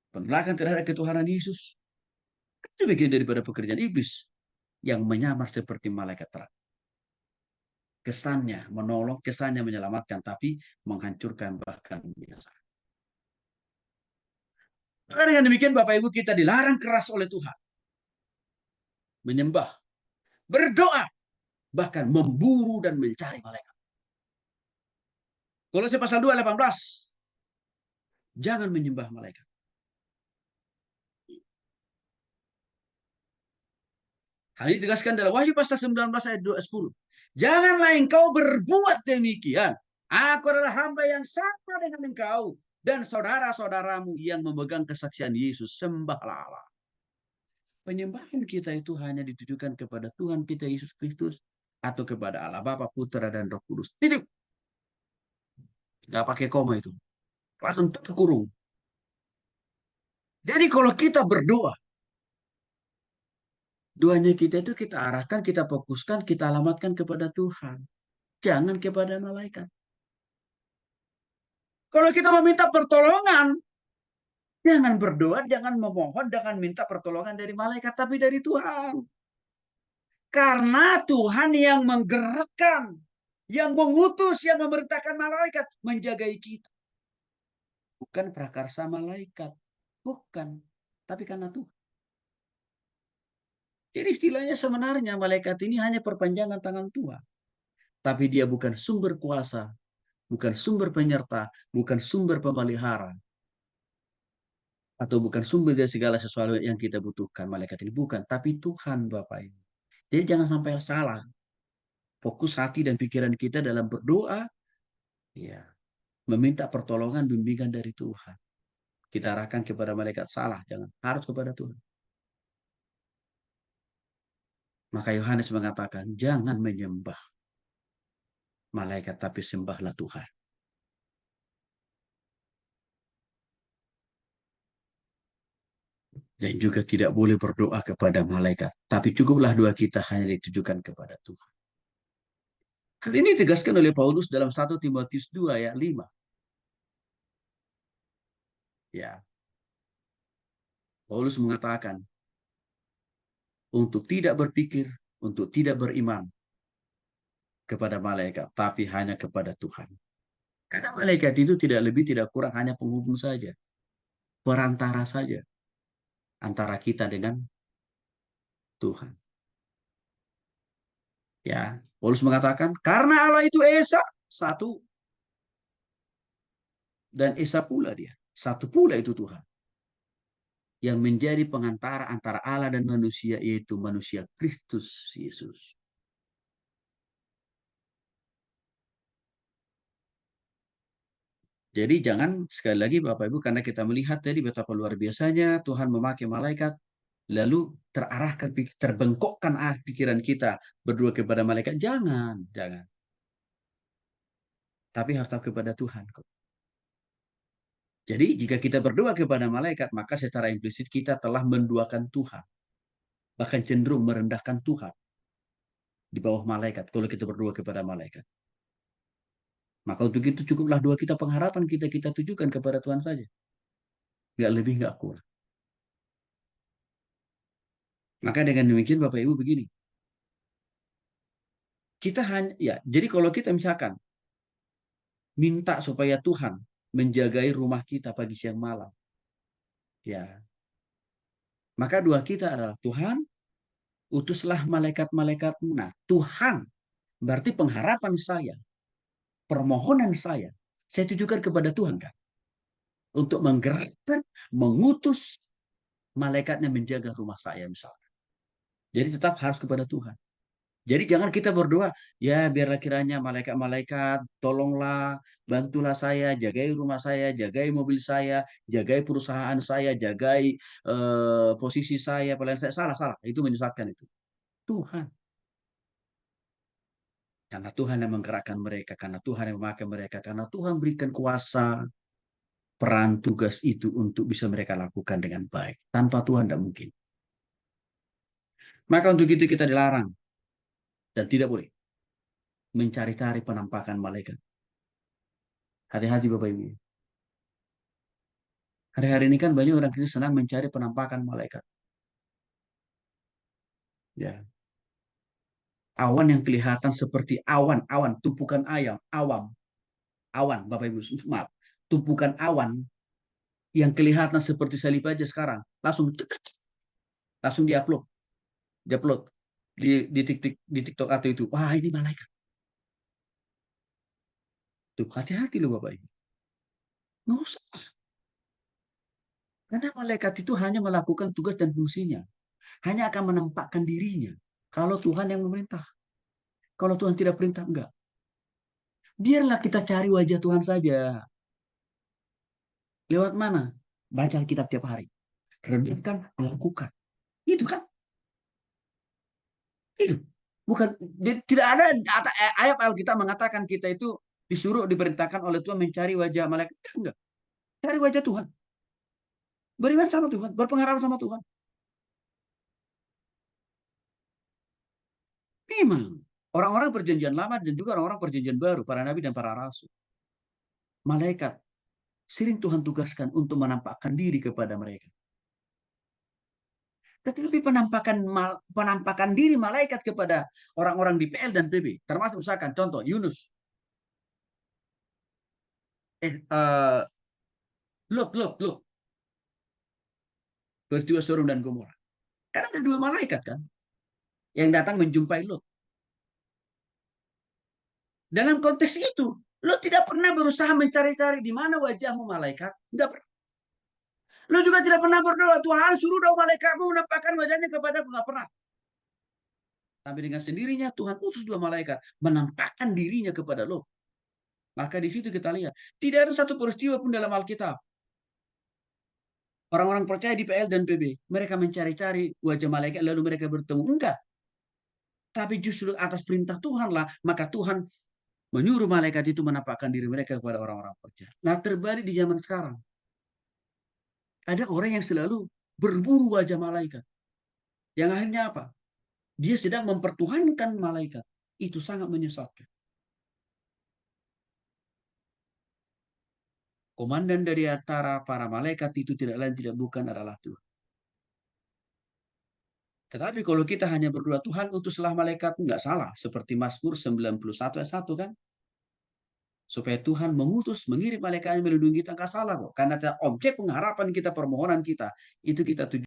Penolakan terhadap ketuhanan Yesus itu bagian daripada pekerjaan iblis yang menyamar seperti malaikat terang. Kesannya menolong, kesannya menyelamatkan, tapi menghancurkan bahkan binasa. Maka dengan demikian Bapak Ibu kita dilarang keras oleh Tuhan. Menyembah, berdoa, bahkan memburu dan mencari malaikat. Kolose pasal 2 ayat 18. Jangan menyembah malaikat. Hal ini ditegaskan dalam Wahyu pasal 19 ayat 10. Janganlah engkau berbuat demikian. Aku adalah hamba yang sama dengan engkau dan saudara-saudaramu yang memegang kesaksian Yesus. Sembahlah Allah. Penyembahan kita itu hanya ditujukan kepada Tuhan kita Yesus Kristus atau kepada Allah Bapa, Putra dan Roh Kudus. Tidak, nggak pakai koma itu, langsung terkurung. Jadi kalau kita berdoa, doanya kita itu kita arahkan, kita fokuskan, kita alamatkan kepada Tuhan, jangan kepada malaikat. Kalau kita meminta pertolongan, jangan berdoa, jangan memohon, jangan minta pertolongan dari malaikat, tapi dari Tuhan. Karena Tuhan yang menggerakkan, yang mengutus, yang memerintahkan malaikat menjagai kita. Bukan prakarsa malaikat. Bukan. Tapi karena Tuhan. Jadi istilahnya sebenarnya malaikat ini hanya perpanjangan tangan Tuhan. Tapi dia bukan sumber kuasa. Bukan sumber penyerta. Bukan sumber pemelihara. Atau bukan sumber dari segala sesuatu yang kita butuhkan. Malaikat ini bukan. Tapi Tuhan Bapak Ibu. Jadi jangan sampai salah. Fokus hati dan pikiran kita dalam berdoa. Ya, meminta pertolongan bimbingan dari Tuhan. Kita arahkan kepada malaikat salah. Jangan. Harus kepada Tuhan. Maka Yohanes mengatakan, jangan menyembah malaikat, tapi sembahlah Tuhan. Dan juga tidak boleh berdoa kepada malaikat. Tapi cukuplah doa kita hanya ditujukan kepada Tuhan. Hal ini ditegaskan oleh Paulus dalam 1 Timotius 2 ayat 5. Ya, Paulus mengatakan, untuk tidak berpikir, untuk tidak beriman kepada malaikat, tapi hanya kepada Tuhan. Karena malaikat itu tidak lebih tidak kurang hanya penghubung saja. Perantara saja antara kita dengan Tuhan. Ya, Paulus mengatakan karena Allah itu esa satu dan esa pula dia. Satu pula itu Tuhan. Yang menjadi pengantara antara Allah dan manusia yaitu manusia Kristus Yesus. Jadi jangan sekali lagi Bapak Ibu karena kita melihat tadi betapa luar biasanya Tuhan memakai malaikat lalu terarahkan terbengkokkan pikiran kita berdua kepada malaikat jangan. Tapi harus tahu kepada Tuhan kok. Jadi jika kita berdoa kepada malaikat maka secara implisit kita telah menduakan Tuhan. Bahkan cenderung merendahkan Tuhan di bawah malaikat kalau kita berdoa kepada malaikat. Maka untuk itu cukuplah doa kita pengharapan kita tujukan kepada Tuhan saja. Nggak lebih, nggak kurang. Maka dengan demikian Bapak Ibu begini. Kita hanya, ya, jadi kalau kita misalkan minta supaya Tuhan menjagai rumah kita pagi siang malam. Ya, maka doa kita adalah Tuhan, utuslah malaikat-malaikatmu. Nah, Tuhan berarti pengharapan saya, permohonan saya tujukan kepada Tuhan kan. Untuk menggerakkan, mengutus malaikatnya menjaga rumah saya misalnya. Jadi tetap harus kepada Tuhan. Jadi jangan kita berdoa, ya biarlah kiranya malaikat-malaikat, tolonglah, bantulah saya, jagai rumah saya, jagai mobil saya, jagai perusahaan saya, jagai posisi saya, pelayan saya. Salah, salah. Itu menyesatkan itu. Tuhan. Karena Tuhan yang menggerakkan mereka, karena Tuhan yang memakai mereka, karena Tuhan berikan kuasa, peran tugas itu untuk bisa mereka lakukan dengan baik. Tanpa Tuhan tidak mungkin. Maka untuk itu kita dilarang dan tidak boleh mencari-cari penampakan malaikat. Hati-hati Bapak Ibu. Hari-hari ini kan banyak orang Kristen senang mencari penampakan malaikat. Ya, awan yang kelihatan seperti awan, tumpukan ayam, awan, Bapak Ibu, maaf, tumpukan awan yang kelihatan seperti salib aja sekarang, langsung diupload, diupload di TikTok atau itu. Wah, ini malaikat. Tuh, hati-hati loh Bapak Ibu. Nggak usah. Karena malaikat itu hanya melakukan tugas dan fungsinya. Hanya akan menampakkan dirinya. Kalau Tuhan yang memerintah. Kalau Tuhan tidak perintah, enggak. Biarlah kita cari wajah Tuhan saja. Lewat mana? Baca Alkitab tiap hari. Renungkan, lakukan. Itu kan? Itu. Bukan, tidak ada ayat Alkitab mengatakan kita itu disuruh diperintahkan oleh Tuhan mencari wajah malaikat. Enggak. Cari wajah Tuhan. Beriman sama Tuhan. Berpengalaman sama Tuhan. Memang. Orang-orang perjanjian lama dan juga orang-orang perjanjian baru. Para nabi dan para rasul. Malaikat sering Tuhan tugaskan untuk menampakkan diri kepada mereka. Tetapi penampakan diri malaikat kepada orang-orang di PL dan PB, termasuk misalkan contoh Yunus, Lot, peristiwa Sodom dan Gomora. Karena ada dua malaikat kan yang datang menjumpai Lot. Dalam konteks itu, Lot tidak pernah berusaha mencari-cari di mana wajahmu malaikat. Tidak pernah. Lo juga tidak pernah berdoa, Tuhan suruh dong malaikatmu menampakkan wajahnya kepada aku. Nggak pernah. Tapi dengan sendirinya Tuhan utus dua malaikat menampakkan dirinya kepada lo. Maka di situ kita lihat, tidak ada satu peristiwa pun dalam Alkitab. Orang-orang percaya di PL dan PB, mereka mencari-cari wajah malaikat lalu mereka bertemu. Enggak. Tapi justru atas perintah Tuhan lah, maka Tuhan menyuruh malaikat itu menampakkan diri mereka kepada orang-orang percaya. Nah, terbalik di zaman sekarang. Ada orang yang selalu berburu wajah malaikat. Yang akhirnya apa? Dia sedang mempertuhankan malaikat. Itu sangat menyesatkan. Komandan dari antara para malaikat itu tidak lain tidak bukan adalah Tuhan. Tetapi kalau kita hanya berdoa Tuhan utuslah malaikat, enggak salah. Seperti Mazmur 91 ayat 1 kan. Supaya Tuhan mengutus, mengirim malaikatnya melindungi kita, enggak salah kok. Karena objek pengharapan kita, permohonan kita, itu kita tuju.